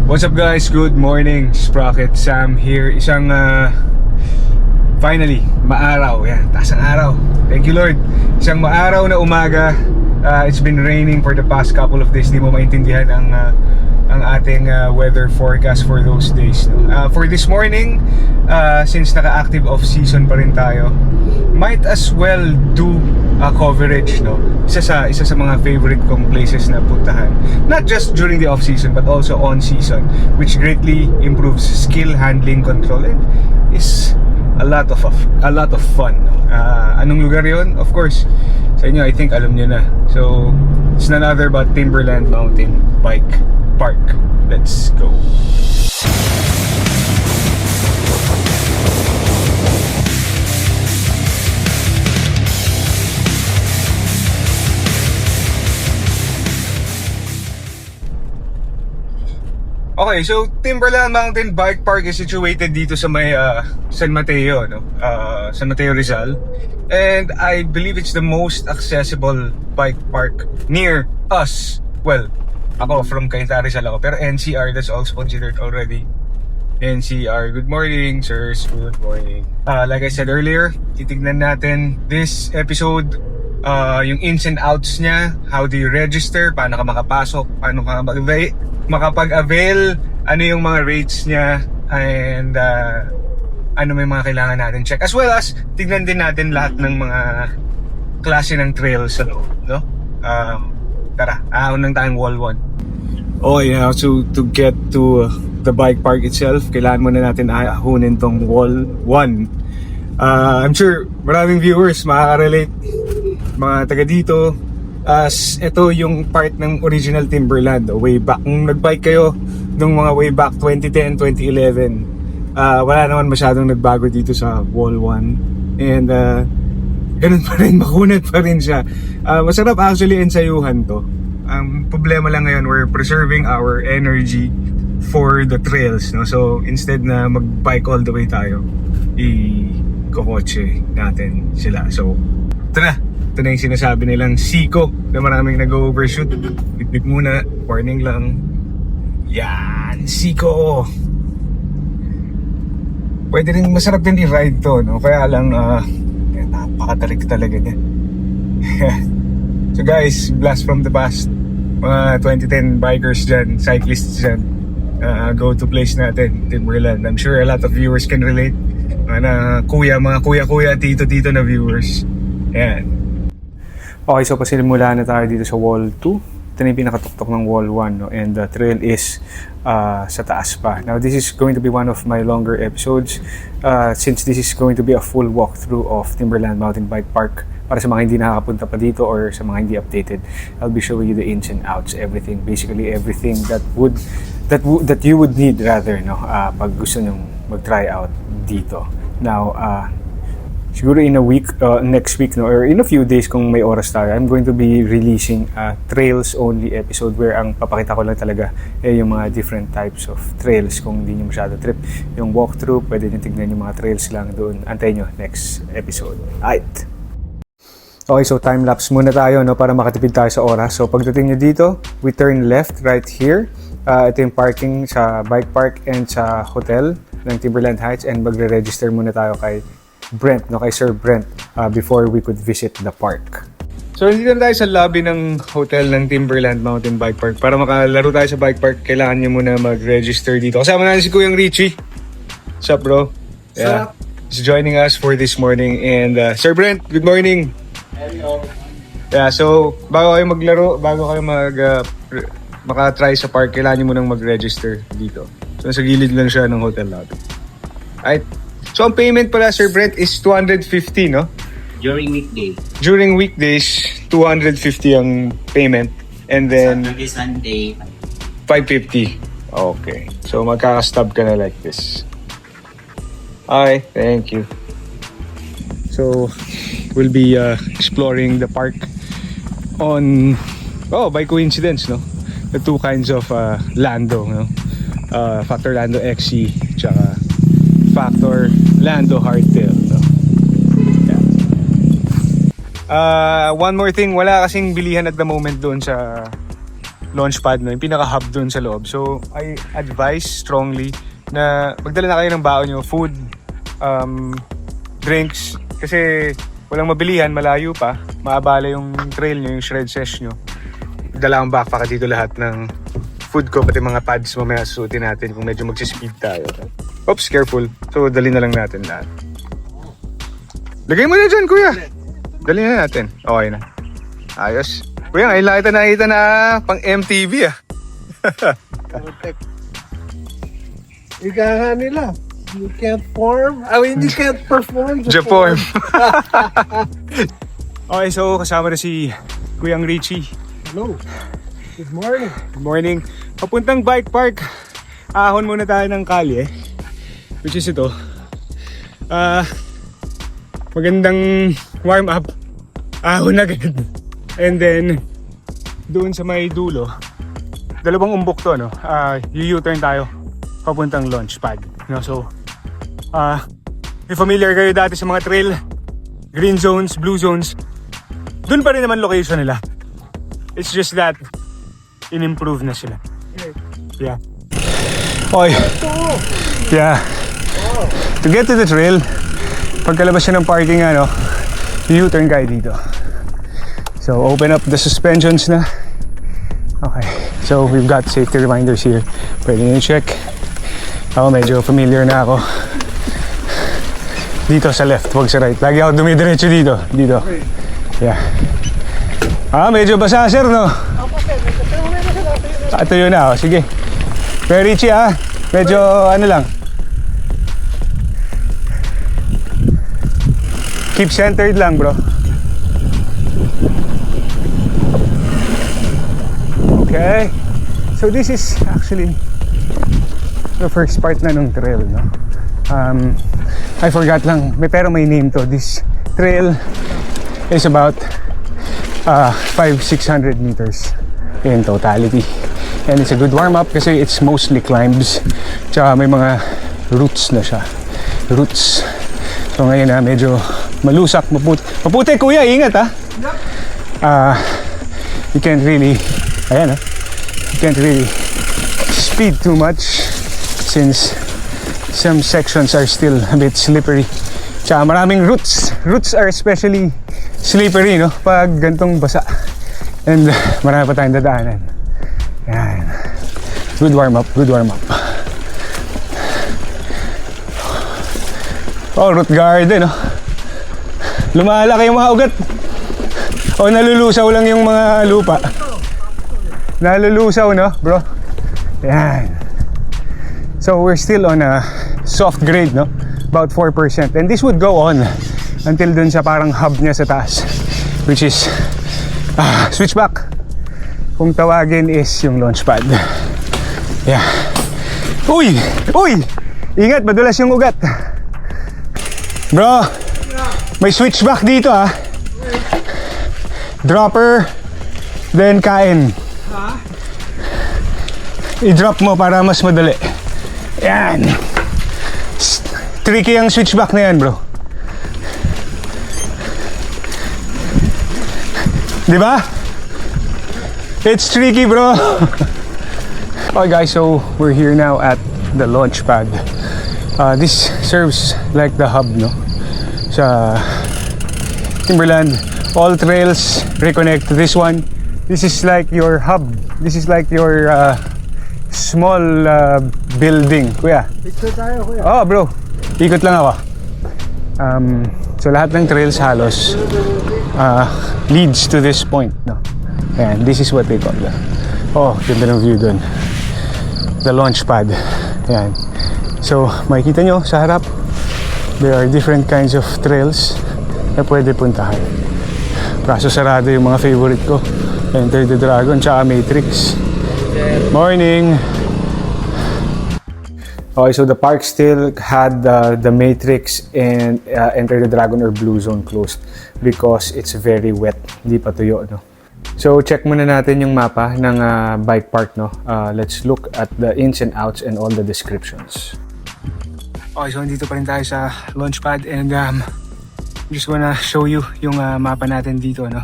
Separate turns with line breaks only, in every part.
What's up guys? Good morning. Sprocket Sam here. Isang finally, maaraw. Yan, taas ang araw. Thank you Lord. Isang maaraw na umaga. It's been raining for the past couple of days. Di mo maintindihan ang ating weather forecast for those days, no? For this morning, since naka-active off-season pa rin tayo, might as well do coverage, no? Isa sa mga favorite kong places na puntahan, not just during the off-season but also on-season, which greatly improves skill, handling, control, and is a lot of fun, no? Anong lugar yon? Of course, sa inyo I think alam nyo na. So it's none other but Timberland Mountain Bike Park. Let's go. Okay, so Timberland Mountain Bike Park is situated dito sa may San Mateo, no? San Mateo, Rizal. And I believe it's the most accessible bike park near us. Well, ako from Cainta, Rizal ako, pero NCR, that's also considered already. NCR, good morning sirs, good morning. Like I said earlier, titignan natin this episode, yung ins and outs niya, how do you register, paano ka makapasok, paano ka makapag-avail, ano yung mga rates niya, and ano may mga kailangan natin check, as well as tignan din natin lahat ng mga klase ng trails sa loob, no? Tara, unang tayong wall 1. Oh yeah, so to get to the bike park itself, kailangan muna natin ahunin tong wall 1. I'm sure maraming viewers makaka-relate, mga taga dito, as ito yung part ng original Timberland, way back. Kung nagbike kayo nung mga way back 2010, 2011, wala naman masyadong nagbago dito sa wall 1. And ganun pa rin, makunat pa rin siya. Masarap actually ensayuhan to. Ang problema lang ngayon, we're preserving our energy for the trails, no? So instead na mag-bike all the way tayo, i-kokotse natin sila. So ito na yung sinasabi nilang siko na maraming nag-overshoot. Bit muna, warning lang. Yan, siko. Pwede rin, masarap din i-ride to, no? Kaya lang napakatarik talaga niya. So guys, blast from the past, mga 2010 bikers dyan, cyclists dyan, go to place natin, Timberland. I'm sure a lot of viewers can relate. Mga kuya, tito na viewers. Yan. Okay, so pasimula na tayo dito sa wall 2. Ito na yung pinakatuktok ng wall 1, no? And the trail is sa taas pa. Now this is going to be one of my longer episodes, since this is going to be a full walkthrough of Timberland Mountain Bike Park. Para sa mga hindi nakakapunta pa dito or sa mga hindi updated, I'll be showing you the ins and outs, everything, basically everything that you would need rather, no, pag gusto nyong mag-try out dito. Now, siguro in a week, next week, no, or in a few days kung may oras tayo, I'm going to be releasing a trails only episode where ang papakita ko lang talaga yung mga different types of trails kung hindi nyo masyado trip. Yung walkthrough, pwede nyo tignan yung mga trails lang doon. Antayin nyo next episode. Alright. Okay, so time-lapse muna tayo, no, para makatipid tayo sa oras. So pagdating nyo dito, we turn left right here. Ito yung parking sa bike park and sa hotel ng Timberland Heights, and magre-register muna tayo kay Brent, no, kay Sir Brent, before we could visit the park. So dito na tayo sa lobby ng hotel ng Timberland Mountain Bike Park. Para makalaro tayo sa bike park, kailangan nyo muna mag-register dito. Kasama natin si Kuyang Richie. What's up, bro? Yeah. He's joining us for this morning. And Sir Brent, good morning.
Hello.
Yeah, so bago kayo maglaro, bago kayo maka-try sa park, kailangan nyo munang mag-register dito. So nasa gilid lang siya ng hotel lobby. Alright. So ang payment pala, Sir Brent, is 250, no?
During weekday.
During weekdays, 250 ang payment. And then
Saturday, Sunday.
550. Okay. So magkaka-stub ka na like this. Okay, thank you. So we'll be exploring the park by coincidence, no? The two kinds of Lando, no? Factor Lando XC tsaka Factor Lando Hardtail, no? Yeah. One more thing, wala kasing bilihan at the moment doon sa launch pad, no? Yung pinaka-hub dun sa loob. So, I advise strongly na magdala na kayo ng baon nyo, food, drinks, kasi walang mabilihan, malayo pa, maabala yung trail nyo, yung shred sesh nyo. Dala ang backpack dito lahat ng food ko, pati mga pads mamaya susutin natin kung medyo magsispeed tayo. Oops, careful. So, dali na lang natin lahat. Lagay mo na dyan, kuya. Dali na natin. Okay na. Ayos. Kuya, ngayon lang kita na pang MTV ah.
Ika nga nila, you can't form, you can't perform.
Jaform. Okay, so kasama na si Kuyang Richie.
Hello, good morning.
Good morning. Papuntang bike park. Ahon muna tayo ng kalye, which is ito. Magandang warm up. Ahon agad. And then, doon sa may dulo, dalawang umbok to, no? U-turn tayo papuntang launch pad. No? So, if familiar kayo dati sa mga trail, green zones, blue zones, doon pa rin naman location nila. It's just that, in-improve na sila. Yeah. Okay. Yeah. To get to the trail, pagkalabas siya ng parking, U-turn kayo dito. So, open up the suspensions na. Okay. So, we've got safety reminders here. Pwede nyo check. Ako, medyo familiar na ako. Dito sa left, wag sa right. Lagi ako dumidiretso dito. Dito. Yeah. Medyo basa, sir, no? Ito yun na, sige. Pero Richie, medyo lang. Keep centered lang, bro. Okay. So this is actually the first part na nung trail, no? I forgot lang, pero may name to. This trail is about 500-600 meters in totality. And it's a good warm-up kasi it's mostly climbs. Tsaka may mga roots na siya. Roots. So ngayon medyo malusak, maputi kuya, ingat you can't really, you can't really speed too much since some sections are still a bit slippery. Tsaka maraming roots. Roots are especially slippery, no? Pag gantong basa. And marami pa tayong dadaanan. Yan. Good warm up, good warm up. Oh, root garden, no? Lumalaki yung mga ugat. O nalulusaw lang yung mga lupa. Nalulusaw, no, bro? Yan. So we're still on a soft grade, no? About 4%. And this would go on until dun sa parang hub niya sa taas, which is switchback. Kung tawagin is yung launch pad. Yeah. Uy! Uy! Ingat, madulas yung ugat. Bro, may switchback dito Dropper, then kain. I-drop mo para mas madali. Yan. Tricky ang switchback na yan, bro. Diba? It's tricky, bro. Okay guys, so we're here now at the launch pad. This serves like the hub, no? Sa Timberland. All trails reconnect to this one. This is like your hub. This is like your small building. Kuya.
Picture tayo, kuya.
Oh, bro. Ikot lang ako. So lahat ng trails halos leads to this point, no? And this is what they call the, ganda ng view dun. The launch pad. Ayan. So, makikita nyo sa harap, there are different kinds of trails na pwede puntahan. Kaso sarado yung mga favorite ko. Enter the Dragon, tsaka Matrix. Morning! Okay, so the park still had the Matrix and Enter the Dragon or Blue Zone closed because it's very wet. Hindi pa tuyo, no? So, check muna natin yung mapa ng bike park, no? Let's look at the ins and outs and all the descriptions. Okay, so nandito pa rin tayo sa launch pad and just wanna show you yung mapa natin dito, no?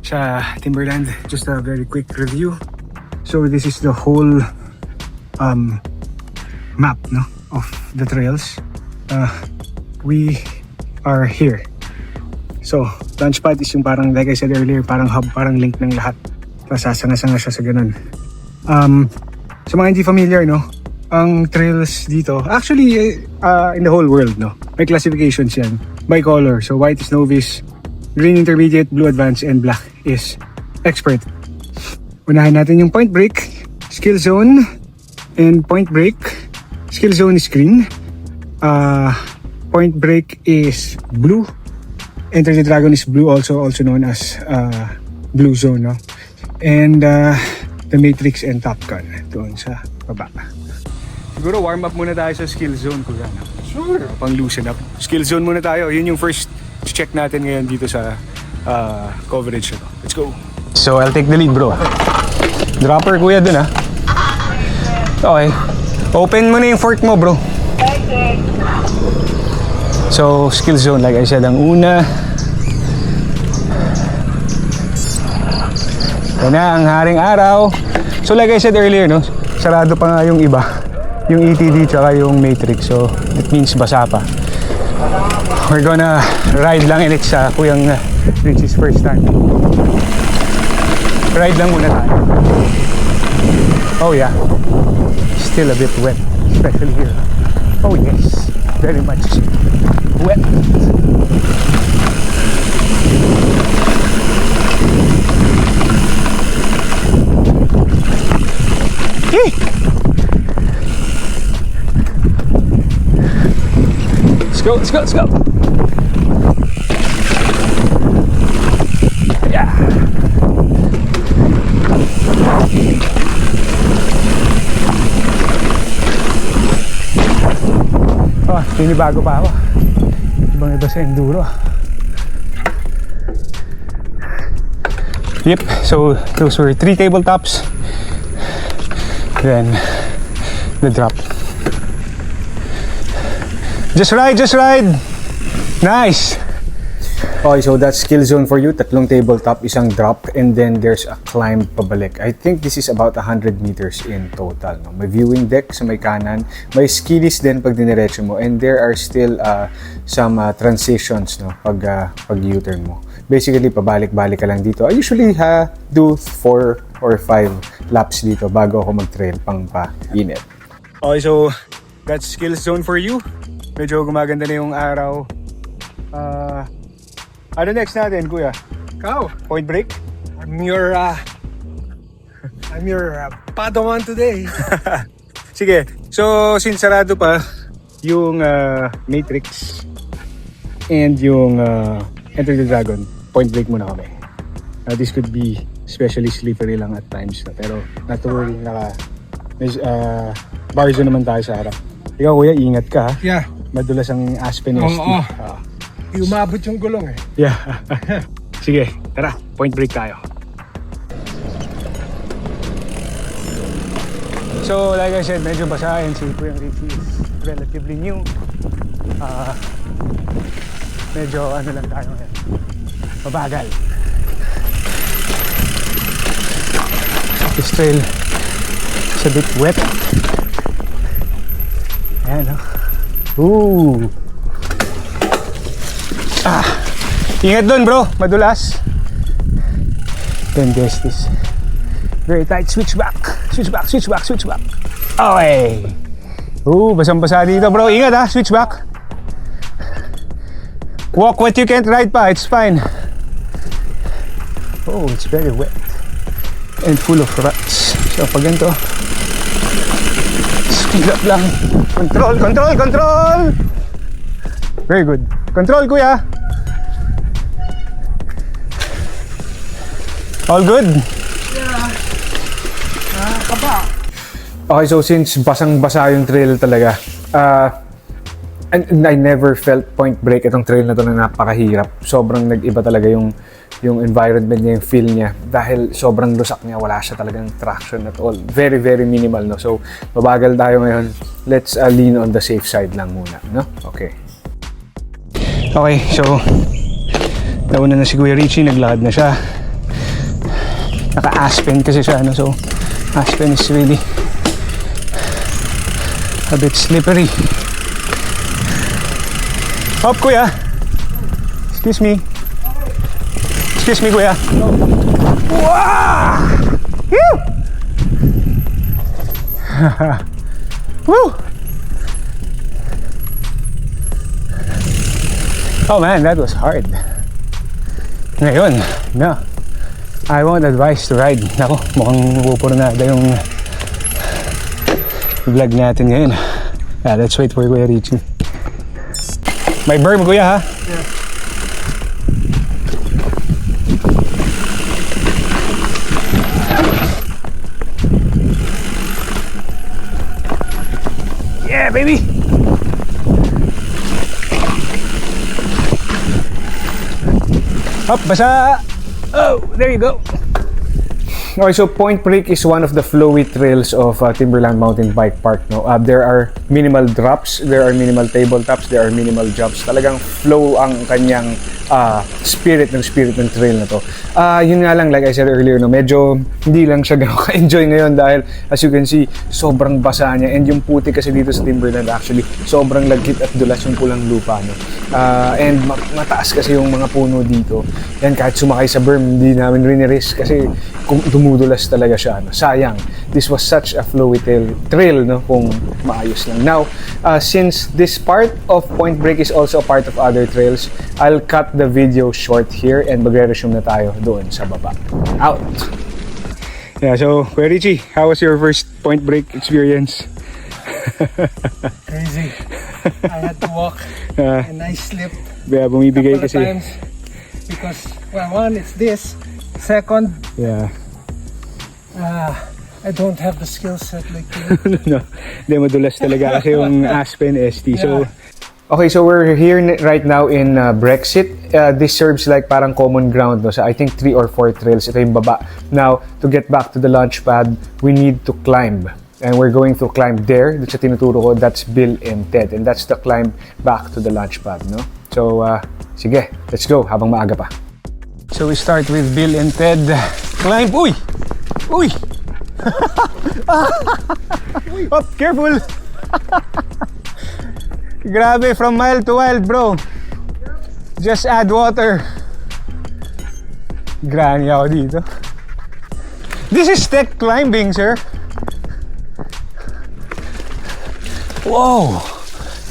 Sa Timberland. Just a very quick review. So this is the whole map, no, of the trails. We are here. So Launchpad is yung parang, like I said earlier, parang hub, parang link ng lahat. Tapos sasanga-sanga siya sa ganun. Sa mga hindi familiar, no, ang trails dito, actually in the whole world, no, may classifications yan by color. So white is novice, green intermediate, blue advanced, and black is expert. Unahin natin yung Point Break, skill zone, and Point Break. Skill zone is green. Point Break is blue. Enter the Dragon is blue, also known as blue zone, no? And the Matrix and Top Gun doon sa baba. Siguro warm up muna tayo sa skill zone, kuya.
Sure.
Pang loosen up. Skill zone muna tayo. Yun yung first check natin ngayon dito sa coverage na to. Let's go. So I'll take the lead, bro. Dropper, kuya, dun ha. Okay. Open mo na yung fork mo, bro. So skill zone, like I said, ang una. Ito na ang haring araw. So like I said earlier, no, sarado pa nga yung iba, yung ETD tsaka yung Matrix. So it means basa pa. We're gonna ride lang, and it's Kuyang Richie's first time. Ride lang muna tayo. Oh yeah, still a bit wet, especially here. Oh yes, very much wet. Hey! Let's go, let's go, let's go! Yeah! Oh, pinibago pa ako. Ibang iba sa enduro. Yep, so those were 3 tabletops. Then the drop. Just ride, just ride! Nice! Okay, so that's skill zone for you. Tatlong tabletop, isang drop, and then there's a climb pabalik. I think this is about 100 meters in total. No? May viewing deck sa may kanan. May skillies din pag diniretso mo. And there are still some transitions, no? Pag U-turn mo. Basically, pabalik-balik ka lang dito. I usually do 4 or 5 laps dito bago ako mag-trail pang pa-init. Okay, so that's skill zone for you. Medyo gumaganda na yung araw. Ano next natin, kuya?
Ikaw.
Point Break?
I'm your padawan today.
Sige. So, since sarado pa yung Matrix and yung Enter the Dragon, Point Break muna kami. This could be especially slippery lang at times na. Pero not to worry, bar zone naman tayo sa harap. Ikaw, kuya, ingat ka.
Yeah.
Madulas ang Aspen ST.
Oo. Di umabot yung gulong eh.
Yeah. Sige, tara. Point Break tayo. So, like I said, medyo basahin. Si Kuyang Richie is relatively new. Medyo ano lang tayo ngayon. Mabagal. This trail is a bit wet. Ayan, no? Ooh! Ingat dun, bro. Madulas. Then there's this very tight switchback. Switchback, switchback, switchback. Okay. Ooh, basang-basa dito, bro. Ingat ha, switchback. Walk what you can't ride pa. It's fine. Oh, it's very wet. And full of ruts. So, pag ganito, speed up lang. Control, control, control! Very good. Control, kuya. All good?
Yeah. Kaba.
Okay, so since basang-basa yung trail talaga, and I never felt Point Break itong trail na to na napakahirap. Sobrang nag-iba talaga yung environment niya, yung feel niya. Dahil sobrang lusak niya, wala siya talagang traction at all. Very, very minimal, no? So, mabagal tayo ngayon. Let's lean on the safe side lang muna, no? Okay. Okay, so nauna na si Kuya Richie, naglakad na siya. Naka-Aspen kasi siya, no? So Aspen is really a bit slippery. Hop, kuya. Excuse me. Excuse me, kuya. Wow! Woo! Woo! Oh man, that was hard. Ngayon, no. I won't advise to ride. Nako, mukhang pupurnada yung vlog natin ngayon. Yeah, let's wait for Kuya Richie. May berm, kuya, ha?
Yeah.
Yeah, baby! Up, basa! Oh, there you go! Okay, so Point Break is one of the flowy trails of Timberland Mountain Bike Park. No? There are minimal drops, there are minimal tabletops, there are minimal jumps. Talagang flow ang kanyang spirit ng trail na to. Yun nga lang, like I said earlier, no, medyo hindi lang siya gano'n ka-enjoy ngayon dahil as you can see, sobrang basa niya. And yung puti kasi dito sa Timberland actually, sobrang lagkit at dulas yung pulang lupa. No? And mataas kasi yung mga puno dito. Yan, kahit sumakay sa berm, hindi namin rin-risk kasi kung dumudulas talaga siya. No? Sayang, this was such a flowy trail no? Kung maayos lang. Now, since this part of Point Break is also a part of other trails, I'll cut the video short here and magre-resume na tayo doon sa baba. Out! Yeah, so Kuya Richie, how was your first Point Break experience?
Crazy. I had to walk and I slipped
Yeah, bumibigay
couple of
kasi.
times because, well, one, it's this. Second,
Yeah.
I don't have the skill set like you.
No, hindi madulas talaga kasi yung Aspen ST. So,
Yeah.
okay, so we're here right now in Brexit. This serves like parang common ground. No? So I think 3 or 4 trails. Ito yung baba. Now, to get back to the launch pad, we need to climb. And we're going to climb there. Doon sa tinuturo ko, that's Bill and Ted. And that's the climb back to the launch pad. No? So, sige, let's go habang maaga pa. So we start with Bill and Ted. Climb. Uy! Uy! Oh, careful! Grabe, from mild to wild, bro. Just add water. Granny ako dito. This is tech climbing, sir. Whoa!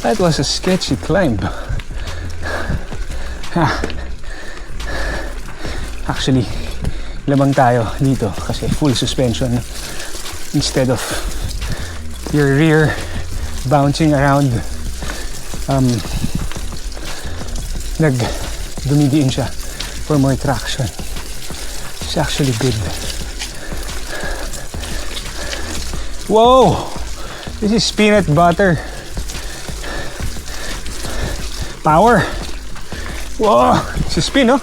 That was a sketchy climb. Actually, lamang tayo dito kasi full suspension instead of your rear bouncing around. Dumidiin siya for more traction. It's actually good. Whoa! This is peanut butter. Power. Whoa! It's a spin, oh.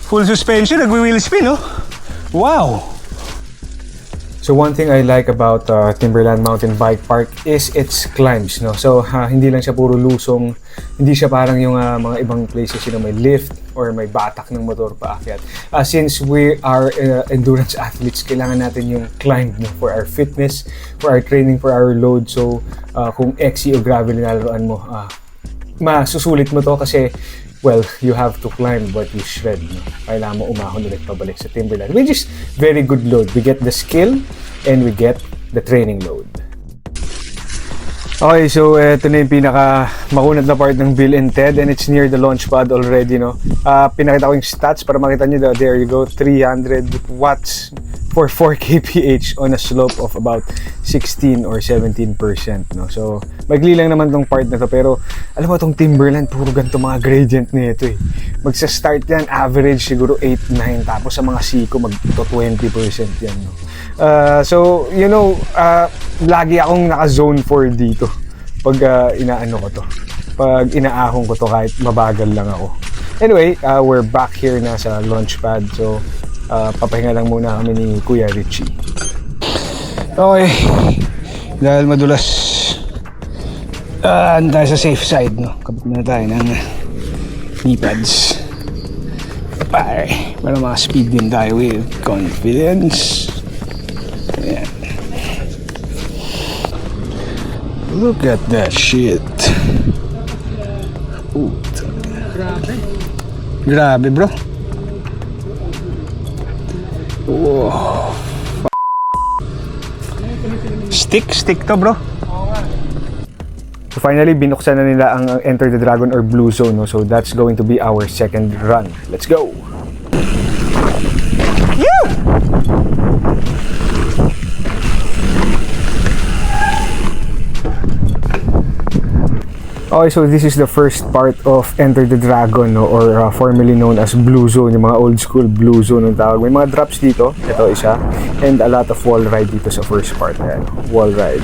Full suspension, nagwi-wheel spin, oh. Wow! So one thing I like about Timberland Mountain Bike Park is its climbs, no? So hindi lang siya puro lusong, hindi siya parang yung mga ibang places, you know, may lift or may batak ng motor paakyat. Since we are endurance athletes, kailangan natin yung climb, no? For our fitness, for our training, for our load. So kung XC o gravel nilalaroan mo, masusulit mo to kasi well, you have to climb but you shred. No? Kailangan mo umahon ulit pabalik sa Timberland. Which is very good load. We get the skill and we get the training load. Okay, so ito na yung pinaka makunat na part ng Bill and Ted and it's near the launch pad already, no? Pinakita ko yung stats para makita nyo. There you go, 300 watts for 4 kph on a slope of about 16 or 17%, no? So, magli lang naman tong part na to pero alam mo tong Timberland, puro ganito mga gradient nito eh. Magsa-start yan, average siguro 8-9 tapos sa mga siko magto 20% yan, no? So, you know, lagi akong naka-zone 4 dito pag inaano ko to. Pag inaahon ko to kahit mabagal lang ako. Anyway, we're back here na sa launch pad. So, papahinga lang muna kami ni Kuya Richie. Okay. Dahil madulas, tayo sa safe side, no? Kapag na tayo ng knee pads. Pare, Para maka-speed din tayo with confidence. Ayan. Look at that shit. Ooh, grabe bro. Wow. Stick to bro. So finally, binuksan na nila ang Enter the Dragon or Blue Zone, no? So that's going to be our second run. Let's go! Yeah! Okay, so this is the first part of Enter the Dragon, no? Or formerly known as Blue Zone, yung mga old school Blue Zone ang tawag. May mga drops dito, ito isa, and a lot of wall ride dito sa first part. Ayan, wall ride.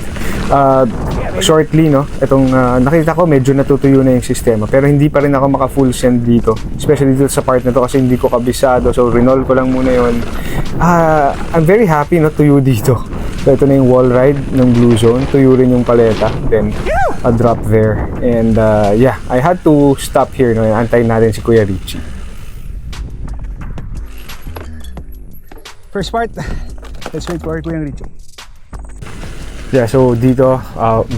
Shortly, no, itong nakita ko medyo natutuyo na yung sistema, pero hindi pa rin ako maka full send dito, especially dito sa part na to kasi hindi ko kabisado, so rinol ko lang muna yun. I'm very happy na tuyo dito. So ito na yung wall ride ng Blue Zone, tuyo rin yung paleta, then a drop there, and yeah, I had to stop here, no, antayin natin si Kuya Richie. First part, let's wait for Kuya Richie. Yeah, so dito,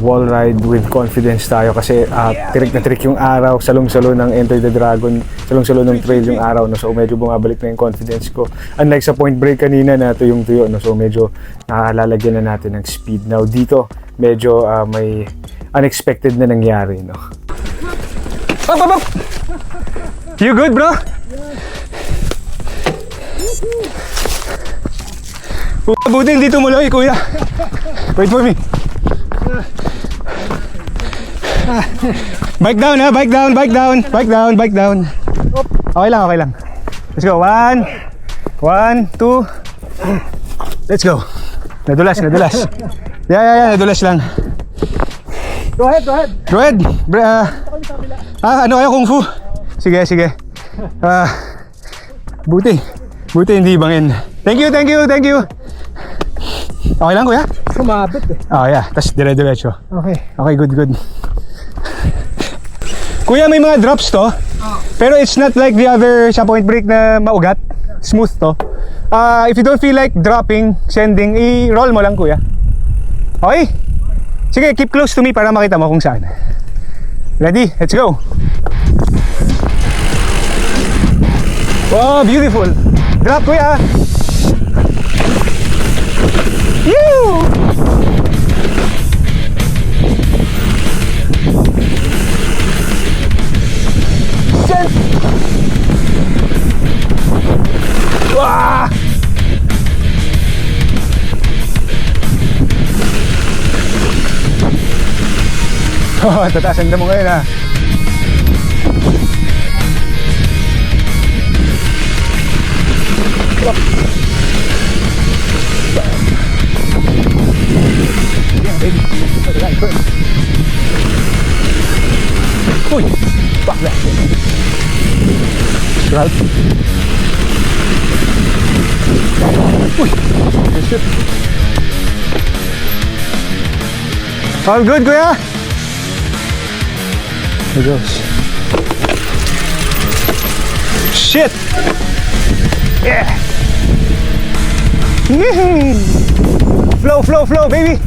wall ride with confidence tayo kasi trick na trick yung araw, salong-salo ng Enter the Dragon, salong-salo ng trail yung araw, no? So medyo bumabalik na yung confidence ko. Unlike sa Point Break kanina na tuyong-tuyo, no? So medyo nakalalagyan na natin ng speed. Now dito, medyo may unexpected na nangyari, no? Up! You good, bro? Buti hindi tumuloy, kuya. Wait for me. Bike down, ha? Bike down. Okay lang. Let's go. One, two. Let's go. Nadulas. Yeah, nadulas lang.
Go ahead.
Go ahead. Ano kayo, Kung Fu? Sige. Buti hindi bangin. Thank you. Okay lang, kuya?
Sumabit eh.
Oh, yeah. Tapos dire-diretso.
Okay,
good. Kuya, may mga drops to. Pero it's not like the other sa Point Break na maugat. Smooth to. If you don't feel like dropping, sending, i-roll mo lang, kuya. Okay? Sige, keep close to me para makita mo kung saan. Ready? Let's go. Wow, beautiful. Drop, kuya. You! Send! Wah! Oh, tatasan na mo ngayon, ha? Uy! Fuck that shit. Right? Uy! Shit. All good, kuya? There goes. Shit! Yeah! Flow, baby!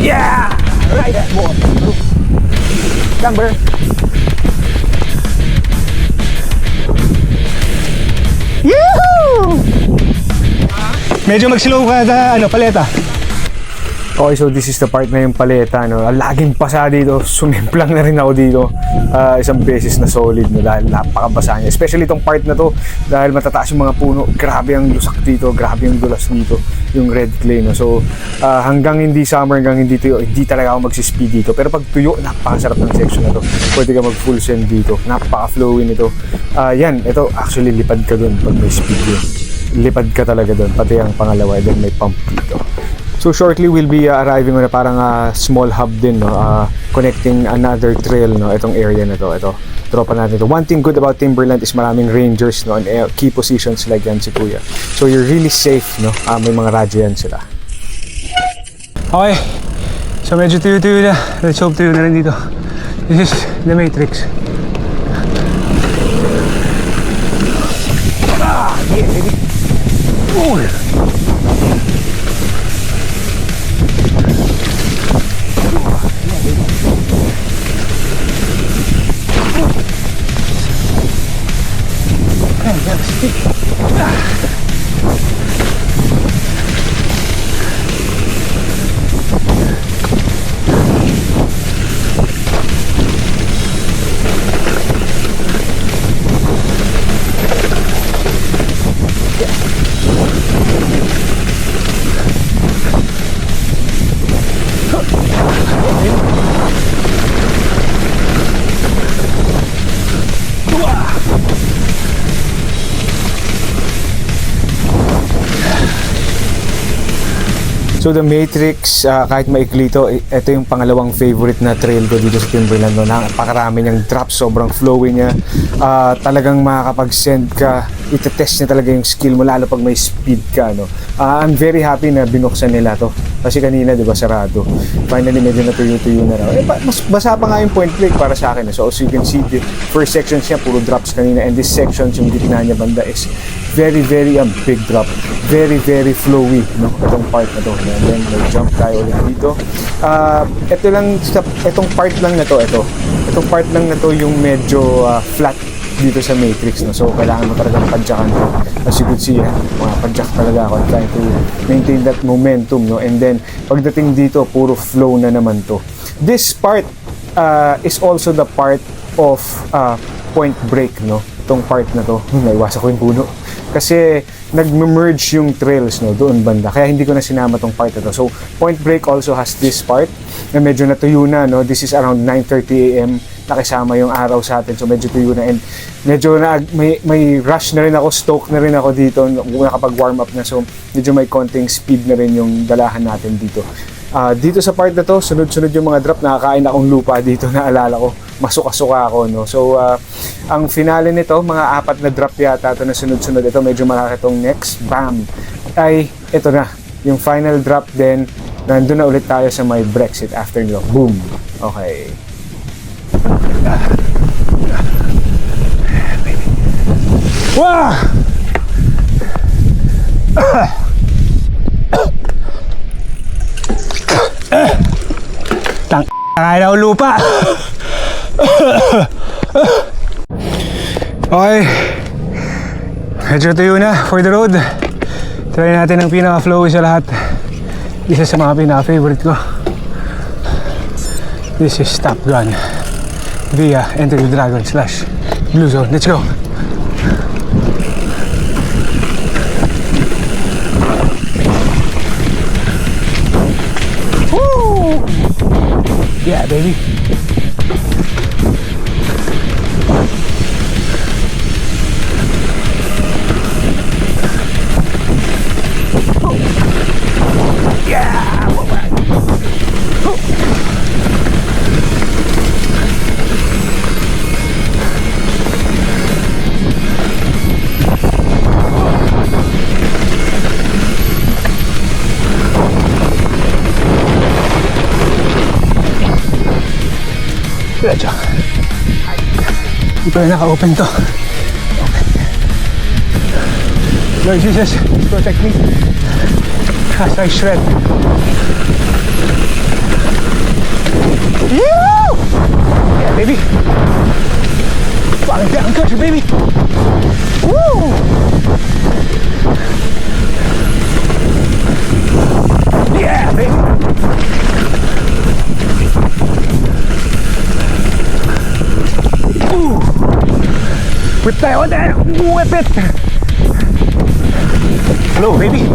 Yeah! Right that ball. Number. Yahoo! Medyo mag-slow ka sa paleta. Okay, so this is the part na yung paleta, no? Laging pasa dito, sumimplang na rin ako dito isang beses na solid, no? Dahil napakabasa niya, especially itong part na to dahil matataas yung mga puno, grabe ang lusak dito, grabe yung dulas dito, yung red clay, no? So hanggang hindi summer, hanggang hindi tuyo, hindi talaga ako magsispeed dito, pero pag tuyo, napakasarap ng section na to, pwede ka mag full send dito, napaka-flowy nito. Yan, ito actually lipad ka dun pag may speed yun, lipad ka talaga dun, pati ang pangalawa, then may pump dito. So shortly we'll be arriving on a parang small hub din, no, connecting another trail, no, itong area na to. Ito, tropa natin to. One thing good about Timberland is maraming rangers, no, and key positions like yan si Kuya. So you're really safe, no. May mga radyo yan sila. Okay. So medyo tuyo-tuyo na. Let's hope tuyo na rin dito. This is the Matrix. Yeah, baby. Ooh. So the Matrix, kahit maikli ito, ito yung pangalawang favorite na trail ko dito sa Timberland. No? Napakarami niyang drops, sobrang flowy niya. Talagang makakapag-send ka, itetest niya talaga yung skill mo, lalo pag may speed ka. No? I'm very happy na binuksan nila to. Kasi kanina, di ba, sarado. Finally, medyo natuyo-tuyo na raw. Mas basa pa nga yung point break para sa akin. So as you can see, the first section siya, puro drops kanina. And this section, yung gitna niya banda is very, very big drop. Very, very flowy, no? Itong part na to. And then, may jump tayo ulit dito. Ito lang, itong part lang na to, itong part lang na to yung medyo flat dito sa Matrix, no? So, kailangan mo talagang padyakan to. As you could see, mga padyak talaga ako. I'm trying to maintain that momentum, no? And then, pagdating dito, puro flow na naman to. This part is also the part of point break, no? Itong part na to, naiwasan ko yung puno. Kasi nag-merge yung trails, no, doon banda. Kaya hindi ko na sinama tong part na to. So, Point Break also has this part na medyo natuyo na, no. This is around 9:30 AM. Nakisama yung araw sa atin. So, medyo tuyo na. And medyo na, may rush na rin ako, stoke na rin ako dito. Nakapag-warm up na. So, medyo may konting speed na rin yung dalahan natin dito. Dito sa part na to, sunod-sunod yung mga drop. Nakakain akong lupa dito, naalala ko. Masuka-suka ako, no. So, ang finale nito, mga 4 na drop yata ito na sunod-sunod. Ito, medyo malaki itong next. Bam! Ay, ito na. Yung final drop din. Nandun na ulit tayo sa may Brexit after nyo. Boom! Okay. Wow! Kaya na lupa. Okay, medyo tuyo na for the road. Try natin ang pinaka-flowy sa lahat. Isa sa mga pinaka-favorite ko. This is Top Gun via Enter the Dragon / Blue Zone. Let's go. Woo! Yeah, baby. Diretso. Hindi pa na naka-open to. Open. Lord Jesus, protect me as I shred. Yoo! Yeah, baby. Falling down country, baby. Woo! Yeah, baby. Whip tayo na! Whip it! Hello, baby!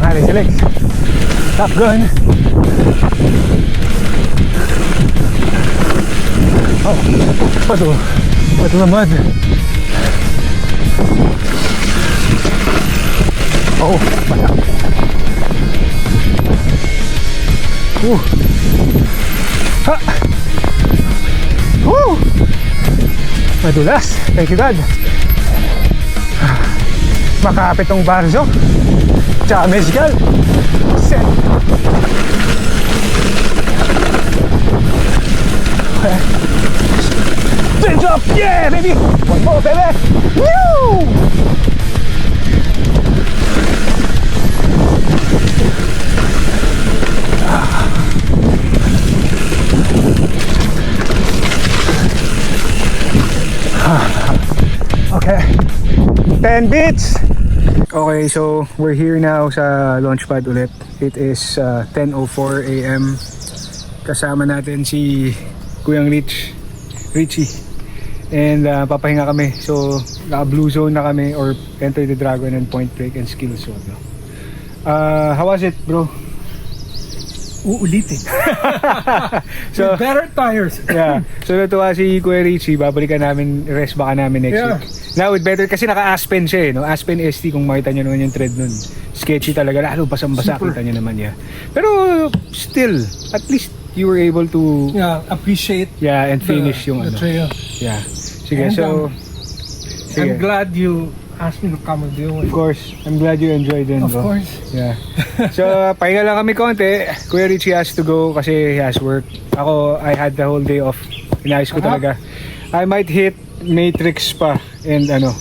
Alright, sa legs. Top Gun! Oh, pato na mud. Oh, basa. Ha! Woo! Madulas. Thank you God. Makapit tong barzo. Tsaka mezcal. Set. Chin drop! Yeah, baby! One more, baby! Woo! Okay. 10 beats! Okay, so we're here now sa launchpad ulit. It is 10:04 a.m. Kasama natin si Kuyang Richie. And papahinga kami. So, naka-blue zone na kami or Enter the Dragon and Point Break and Skill Zone. No? How was it, bro?
Uulitin.
So,
With better tires.
yeah. So, natuwa si Kuya Richie. Babalikan namin, rest baka namin next
Yeah.
week. Now, with better, kasi naka-Aspen siya eh. No? Aspen ST, kung makita nyo naman yung tread nun. Sketchy talaga. Lalo, basang-basa.
Super.
Kita nyo naman niya. Pero, still, at least you were able to,
Yeah, appreciate
and finish yung
the
ano.
trail.
Yeah. Sige,
And,
so,
I'm glad you asked me to come with you.
of course, I'm glad you enjoyed it,
Of
bro.
course.
Yeah. So, pahinga lang kami konti. Kuya Richie has to go kasi he has work. Ako, I had the whole day off. Inayos ko talaga. I might hit Matrix pa and ano.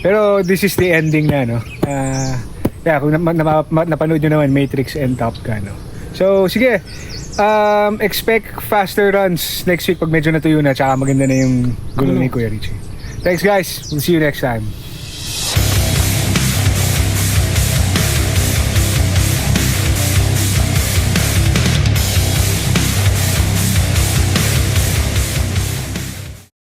Pero this is the ending na, no? Yeah, kung napanood nyo naman, Matrix and Top Gun, no? So, sige. Expect faster runs next week pag medyo natuyo na tsaka maganda na yung gulo ni Kuya Richie. Thanks guys. We'll see you next time.